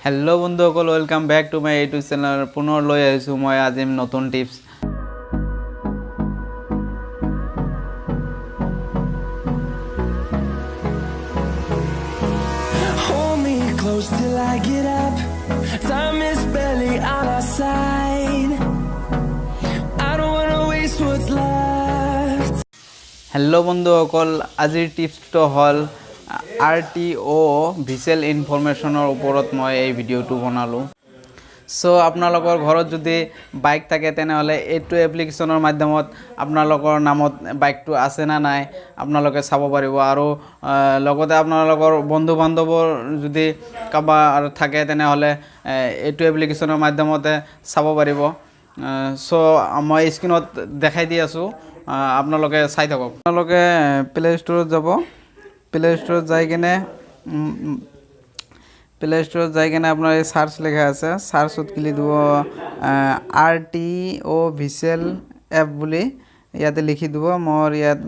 Hello बंधुসকল welcome back to my YouTube channel पुनः লৈ আহিছো মই আজি নতুন tips Hold me close till I get up. Time is barely on our side. I don't wanna waste what's left. Hello बंधुসকল আজিৰ টিপসটো হল RTO ভিজুৱেল ইনফৰমেশনৰ ওপৰত মই এই ভিডিওটো বনালো সো আপোনালোকৰ ঘৰত যদি বাইক থাকে তেনেহলে এইটো এপ্লিকেশনৰ মাধ্যমত আপোনালোকৰ নামত বাইকটো আছে না নাই আপোনালোকে চাব পাৰিব আৰু লগতে আপোনালোকৰ বন্ধু বান্ধৱৰ যদি কাবা থাকে তেনেহলে এইটো এপ্লিকেশনৰ মাধ্যমতে চাব পাৰিব সো মই স্ক্ৰিনত দেখাই দি আছো আপোনালোকে চাই থাকক আপোনালোকে প্লে ষ্টৰত যাব প্লে ষ্টৰত যাই কেনে প্লে ষ্টৰত যাই কেনে আপোনাৰ এই সাৰ্চ লেখা আছে সাৰ্চত ক্লিক দিব RTO ভিজুৱেল এপ বুলি ইয়াতে লিখি দিব মোৰ ইয়াত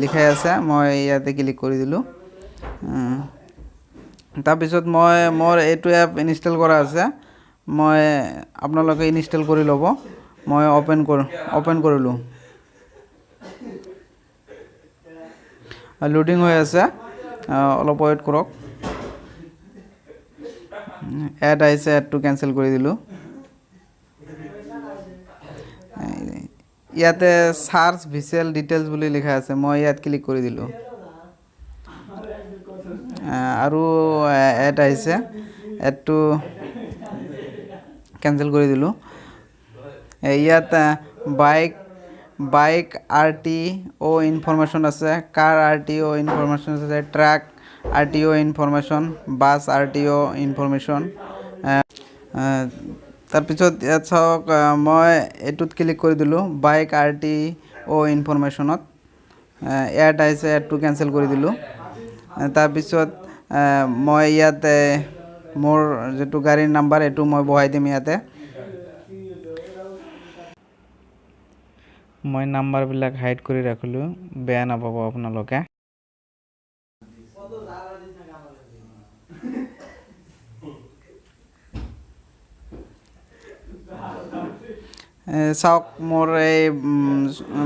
লিখাই আছে মই ইয়াতে ক্লিক কৰি দিলো তাৰ পিছত মই মোৰ এইটো এপ ইনষ্টল কৰা আছে মই আপোনালোকে ইনষ্টল কৰি ল'ব মই ওপেন কৰিলো লোডিং হৈ আছে অলপ ওয়েট কৰক এড আইছে এডটো ক্যান্সেল কৰি দিলো ইয়াতে সাৰ্চ ভিজুৱেল ডিটেইলছ বুলি লিখা আছে মই ইয়াত ক্লিক কৰি দিলো আৰু এড আইছে এডটো ক্যান্সেল কৰি দিলো ইয়াত বাইক RTO ইনফৰমেশন আছে কাৰ RTO ইনফৰমেশন আছে ট্ৰাক RTO ইনফৰমেশন বাস RTO ইনফৰমেশন তাৰ পিছত ইয়াত চাওক মই এটুত ক্লিক কৰি দিলো বাইক RTO ইনফৰমেশনত এড আইছে এডটো ক্যান্সেল কৰি দিলো তাৰ পিছত মই ইয়াত মোৰ যেটো গাড়ীৰ নাম্বাৰ এটো মই বহাই দিম ইয়াতে মই নাম্বাৰ বিলাক হাইড কৰি ৰাখিলো বেয়া নাপাব আপোনালোকে চাওক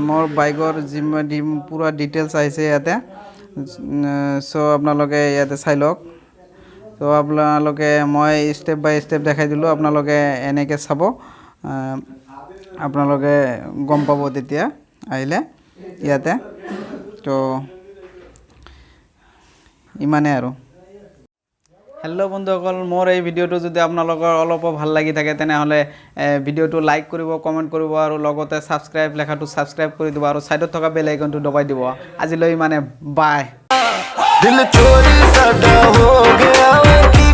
মোৰ বাইকৰ জিম পুৰা ডিটেইলছ আহিছে ইয়াতে সো আপোনালোকে ইয়াতে চাই লওক তো আপোনালোকে মই স্টেপ বাই স্টেপ দেখাই দিলো আপোনালোকে এনেকে চাব আপোনালোকে গম পাব তেতিয়া আহিলে ইয়াতে তো ইমানে আৰু হেল্লো বন্ধুসকল মোৰ এই ভিডিওটো যদি আপোনালোকৰ অলপ ভাল লাগি থাকে তেনেহলে ভিডিওটো লাইক কৰিব কমেন্ট কৰিব আৰু লগতে সাবস্ক্ৰাইব লেখাটো সাবস্ক্ৰাইব কৰি দিব আৰু সাইডত থকা বেল আইকনটো দবাই দিব আজিলৈ মানে বাই দিল চোৰী সাডা हो गया